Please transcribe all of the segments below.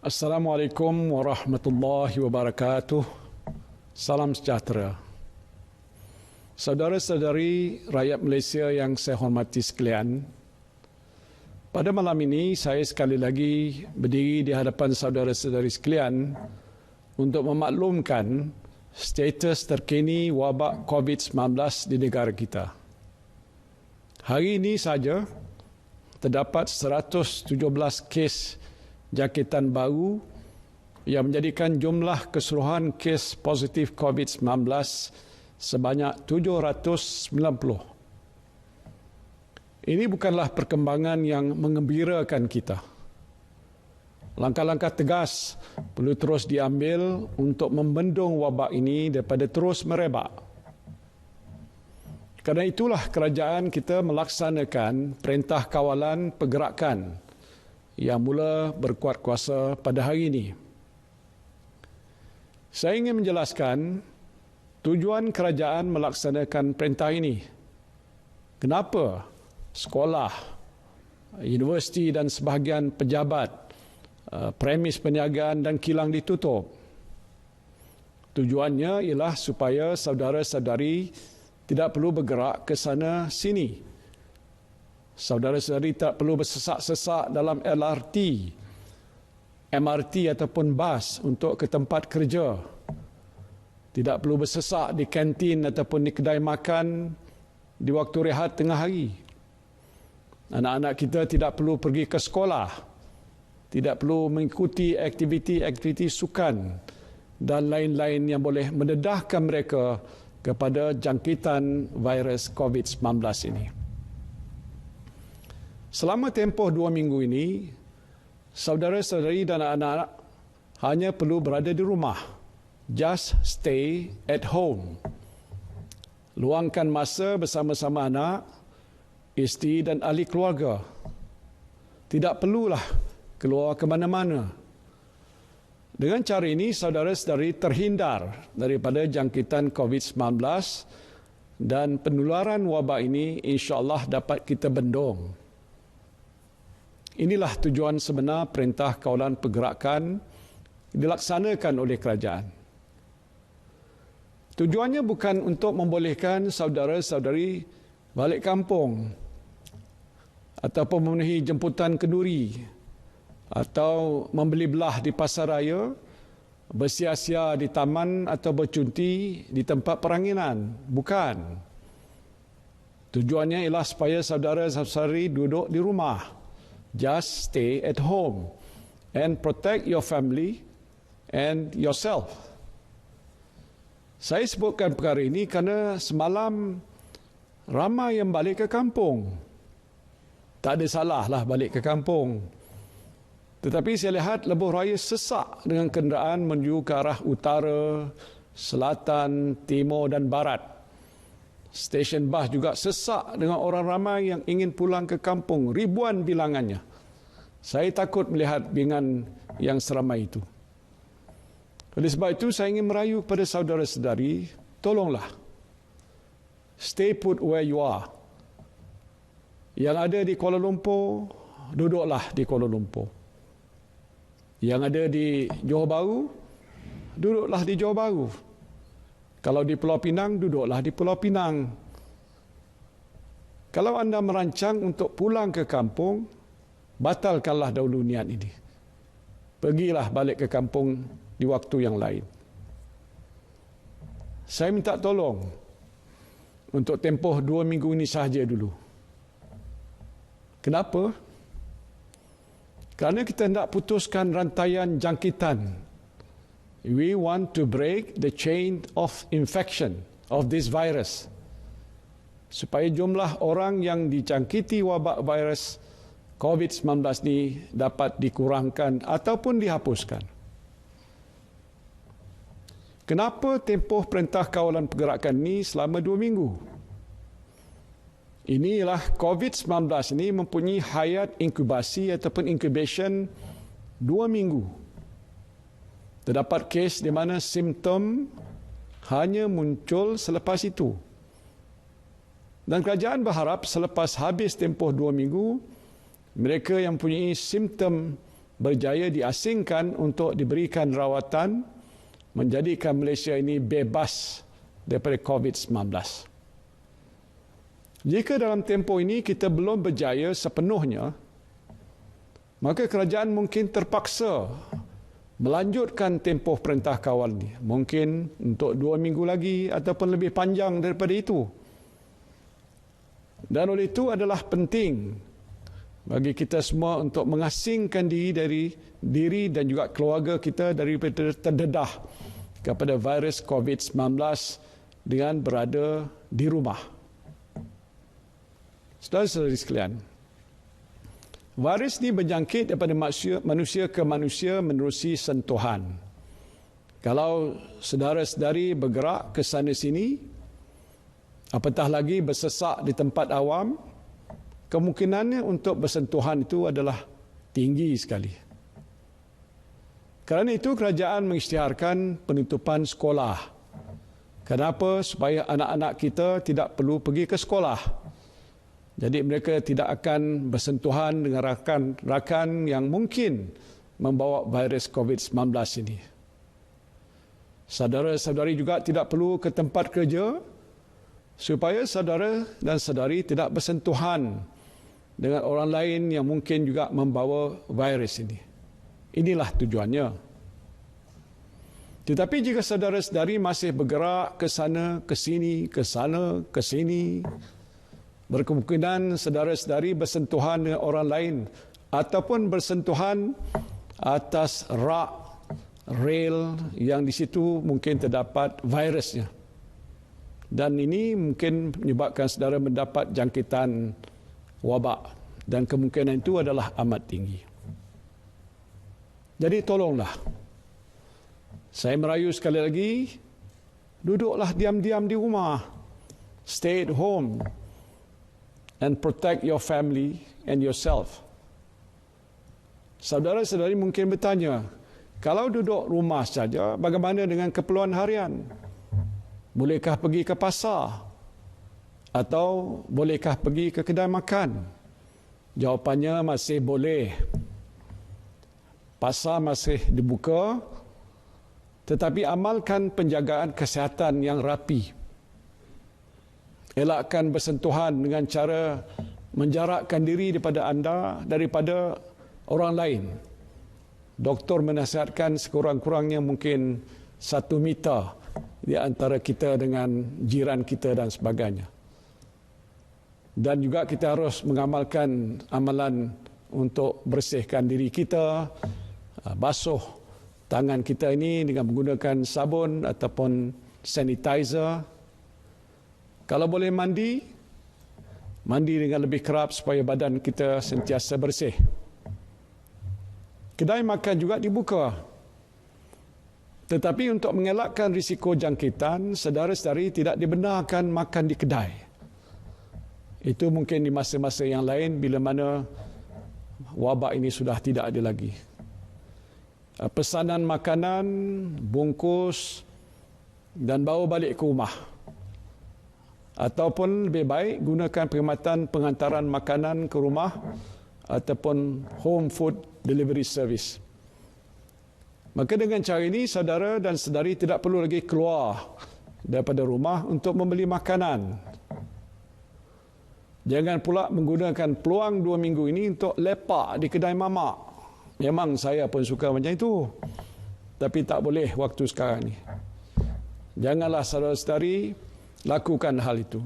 Assalamualaikum warahmatullahi wabarakatuh. Salam sejahtera. Saudara-saudari rakyat Malaysia yang saya hormati sekalian, pada malam ini saya sekali lagi berdiri di hadapan saudara-saudari sekalian untuk memaklumkan status terkini wabak COVID-19 di negara kita. Hari ini saja terdapat 117 kes jangkitan baru yang menjadikan jumlah keseluruhan kes positif COVID-19 sebanyak 790. Ini bukanlah perkembangan yang mengembirakan kita. Langkah-langkah tegas perlu terus diambil untuk membendung wabak ini daripada terus merebak. Kerana itulah kerajaan kita melaksanakan Perintah Kawalan Pergerakan yang mula berkuat kuasa pada hari ini. Saya ingin menjelaskan tujuan kerajaan melaksanakan perintah ini. Kenapa sekolah, universiti dan sebahagian pejabat, premis perniagaan dan kilang ditutup? Tujuannya ialah supaya saudara-saudari tidak perlu bergerak ke sana sini. Saudara-saudari tak perlu bersesak-sesak dalam LRT, MRT ataupun bas untuk ke tempat kerja. Tidak perlu bersesak di kantin ataupun di kedai makan di waktu rehat tengah hari. Anak-anak kita tidak perlu pergi ke sekolah, tidak perlu mengikuti aktiviti-aktiviti sukan dan lain-lain yang boleh mendedahkan mereka kepada jangkitan virus COVID-19 ini. Selama tempoh 2 minggu ini, saudara-saudari dan anak-anak hanya perlu berada di rumah. Just stay at home. Luangkan masa bersama-sama anak, isteri dan ahli keluarga. Tidak perlulah keluar ke mana-mana. Dengan cara ini, saudara-saudari terhindar daripada jangkitan COVID-19 dan penularan wabak ini insya-Allah dapat kita bendung. Inilah tujuan sebenar Perintah Kawalan Pergerakan dilaksanakan oleh kerajaan. Tujuannya bukan untuk membolehkan saudara-saudari balik kampung ataupun memenuhi jemputan kenduri atau membeli belah di pasar raya, bersia-sia di taman atau bercunti di tempat peranginan. Bukan. Tujuannya ialah supaya saudara-saudari duduk di rumah. Just stay at home and protect your family and yourself. Saya sebutkan perkara ini kerana semalam ramai yang balik ke kampung. Tak ada salahlah balik ke kampung. Tetapi saya lihat lebuh raya sesak dengan kenderaan menuju ke arah utara, selatan, timur dan barat. Stesen bas juga sesak dengan orang ramai yang ingin pulang ke kampung, ribuan bilangannya. Saya takut melihat bingan yang seramai itu. Oleh sebab itu, saya ingin merayu kepada saudara-saudari, tolonglah. Stay put where you are. Yang ada di Kuala Lumpur, duduklah di Kuala Lumpur. Yang ada di Johor Bahru, duduklah di Johor Bahru. Kalau di Pulau Pinang, duduklah di Pulau Pinang. Kalau anda merancang untuk pulang ke kampung, batalkanlah dahulu niat ini. Pergilah balik ke kampung di waktu yang lain. Saya minta tolong untuk tempoh 2 minggu ini sahaja dulu. Kenapa? Kerana kita hendak putuskan rantaian jangkitan. We want to break the chain of infection of this virus. Supaya jumlah orang yang dijangkiti wabak virus COVID-19 ini dapat dikurangkan ataupun dihapuskan. Kenapa tempoh Perintah Kawalan Pergerakan ini selama 2 minggu? Inilah COVID-19 ini mempunyai hayat inkubasi ataupun incubation 2 minggu. Terdapat kes di mana simptom hanya muncul selepas itu. Dan kerajaan berharap selepas habis tempoh 2 minggu, mereka yang mempunyai simptom berjaya diasingkan untuk diberikan rawatan, menjadikan Malaysia ini bebas daripada COVID-19. Jika dalam tempoh ini kita belum berjaya sepenuhnya, maka kerajaan mungkin terpaksa melanjutkan tempoh perintah kawal ini. Mungkin untuk 2 minggu lagi ataupun lebih panjang daripada itu. Dan oleh itu adalah penting bagi kita semua untuk mengasingkan diri dan juga keluarga kita daripada terdedah kepada virus COVID-19 dengan berada di rumah. Saudara-saudari sekalian, virus ini berjangkit daripada manusia ke manusia menerusi sentuhan. Kalau saudara-saudari bergerak ke sana sini, apatah lagi bersesak di tempat awam, kemungkinannya untuk bersentuhan itu adalah tinggi sekali. Kerana itu kerajaan mengisytiharkan penutupan sekolah. Kenapa? Supaya anak-anak kita tidak perlu pergi ke sekolah. Jadi mereka tidak akan bersentuhan dengan rakan-rakan yang mungkin membawa virus COVID-19 ini. Saudara-saudari juga tidak perlu ke tempat kerja supaya saudara dan saudari tidak bersentuhan dengan orang lain yang mungkin juga membawa virus ini. Inilah tujuannya. Tetapi jika saudara-saudari masih bergerak ke sana, ke sini, ke sana, ke sini, berkemungkinan saudara-saudari bersentuhan dengan orang lain ataupun bersentuhan atas rak, rel yang di situ mungkin terdapat virusnya. Dan ini mungkin menyebabkan saudara mendapat jangkitan wabak dan kemungkinan itu adalah amat tinggi. Jadi tolonglah, saya merayu sekali lagi, duduklah diam-diam di rumah, stay at home and protect your family and yourself. Saudara-saudari mungkin bertanya, kalau duduk rumah saja, bagaimana dengan keperluan harian? Bolehkah pergi ke pasar? Atau bolehkah pergi ke kedai makan? Jawapannya masih boleh. Pasar masih dibuka, tetapi amalkan penjagaan kesihatan yang rapi. Elakkan bersentuhan dengan cara menjarakkan diri daripada orang lain. Doktor menasihatkan sekurang-kurangnya mungkin 1 meter di antara kita dengan jiran kita dan sebagainya. Dan juga kita harus mengamalkan amalan untuk bersihkan diri kita, basuh tangan kita ini dengan menggunakan sabun ataupun sanitizer. Kalau boleh mandi dengan lebih kerap supaya badan kita sentiasa bersih. Kedai makan juga dibuka. Tetapi untuk mengelakkan risiko jangkitan, saudara-saudari tidak dibenarkan makan di kedai. Itu mungkin di masa-masa yang lain bila mana wabak ini sudah tidak ada lagi. Pesanan makanan, bungkus dan bawa balik ke rumah. Ataupun lebih baik gunakan perkhidmatan pengantaran makanan ke rumah ataupun home food delivery service. Maka dengan cara ini saudara dan saudari tidak perlu lagi keluar daripada rumah untuk membeli makanan. Jangan pula menggunakan peluang 2 minggu ini untuk lepak di kedai mamak. Memang saya pun suka macam itu. Tapi tak boleh waktu sekarang ni. Janganlah saudara-saudari lakukan hal itu.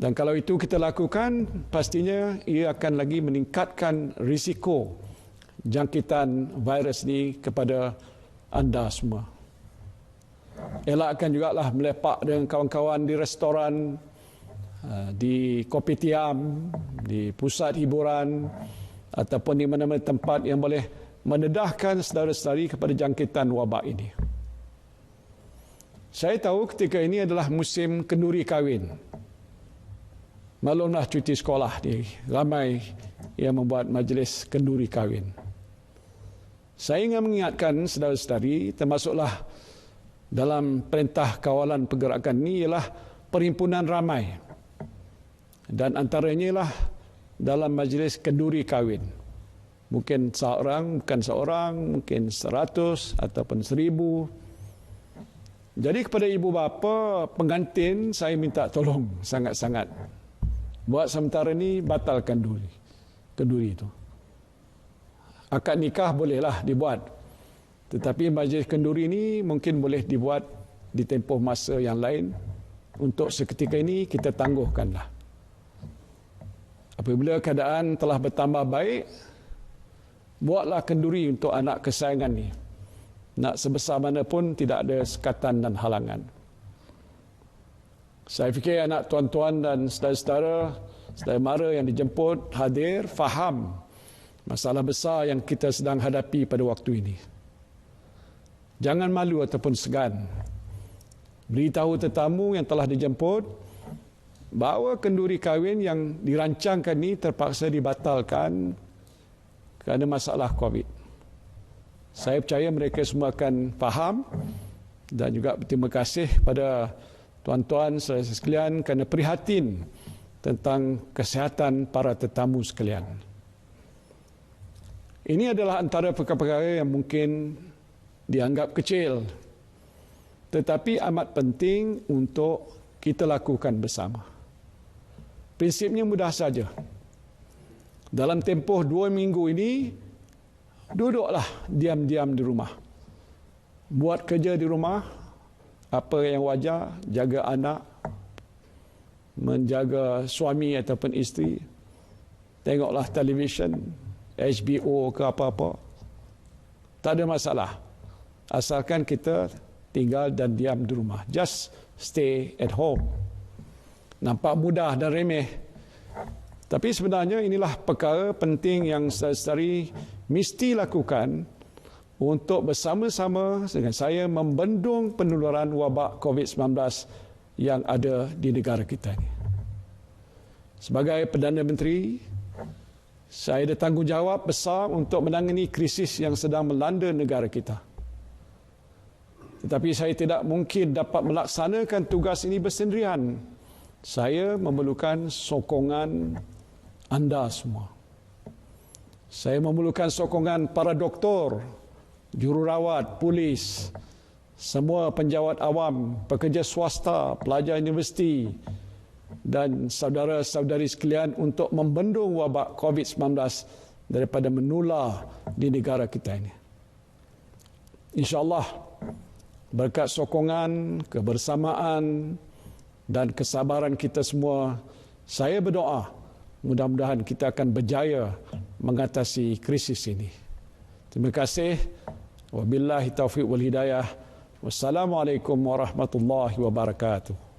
Dan kalau itu kita lakukan, pastinya ia akan lagi meningkatkan risiko jangkitan virus ini kepada anda semua. Elakkan jugalah melepak dengan kawan-kawan di restoran, di kopitiam, di pusat hiburan ataupun di mana-mana tempat yang boleh mendedahkan saudara-saudari kepada jangkitan wabak ini. Saya tahu ketika ini adalah musim kenduri kahwin. Maklumlah cuti sekolah ni, ramai yang membuat majlis kenduri kahwin. Saya ingin mengingatkan saudara-saudari, termasuklah dalam perintah kawalan pergerakan ini ialah perhimpunan ramai. Dan antaranya ialah dalam majlis kenduri kahwin. Mungkin seorang, bukan seorang, mungkin 100 ataupun 1000. Jadi kepada ibu bapa pengantin, saya minta tolong sangat-sangat. Buat sementara ni batalkan kenduri itu. Akad nikah bolehlah dibuat. Tetapi majlis kenduri ini mungkin boleh dibuat di tempoh masa yang lain. Untuk seketika ini kita tangguhkanlah. Apabila keadaan telah bertambah baik, buatlah kenduri untuk anak kesayangan ni. Nak sebesar mana pun tidak ada sekatan dan halangan. Saya fikir anak tuan-tuan dan saudara-saudara, saudara mara yang dijemput, hadir, faham masalah besar yang kita sedang hadapi pada waktu ini. Jangan malu ataupun segan. Beritahu tetamu yang telah dijemput bahawa kenduri kahwin yang dirancangkan ini terpaksa dibatalkan kerana masalah COVID. Saya percaya mereka semua akan faham dan juga berterima kasih pada tuan-tuan saudara sekalian kerana prihatin tentang kesihatan para tetamu sekalian. Ini adalah antara perkara-perkara yang mungkin dianggap kecil, tetapi amat penting untuk kita lakukan bersama. Prinsipnya mudah saja. Dalam tempoh 2 minggu ini, duduklah diam-diam di rumah. Buat kerja di rumah, apa yang wajar, jaga anak, menjaga suami ataupun isteri, tengoklah televisyen, HBO ke apa-apa. Tak ada masalah. Asalkan kita tinggal dan diam di rumah. Just stay at home. Nampak mudah dan remeh. Tapi sebenarnya inilah perkara penting yang saudara-saudari mesti lakukan untuk bersama-sama dengan saya membendung penularan wabak COVID-19 yang ada di negara kita ini. Sebagai Perdana Menteri, saya ada tanggungjawab besar untuk menangani krisis yang sedang melanda negara kita. Tetapi saya tidak mungkin dapat melaksanakan tugas ini bersendirian. Saya memerlukan sokongan anda semua. Saya memerlukan sokongan para doktor, jururawat, polis, semua penjawat awam, pekerja swasta, pelajar universiti dan saudara-saudari sekalian untuk membendung wabak COVID-19 daripada menular di negara kita ini. InsyaAllah, berkat sokongan, kebersamaan dan kesabaran kita semua, saya berdoa mudah-mudahan kita akan berjaya mengatasi krisis ini. Terima kasih. Wabillahi taufiq wal hidayah. Wassalamualaikum warahmatullahi wabarakatuh.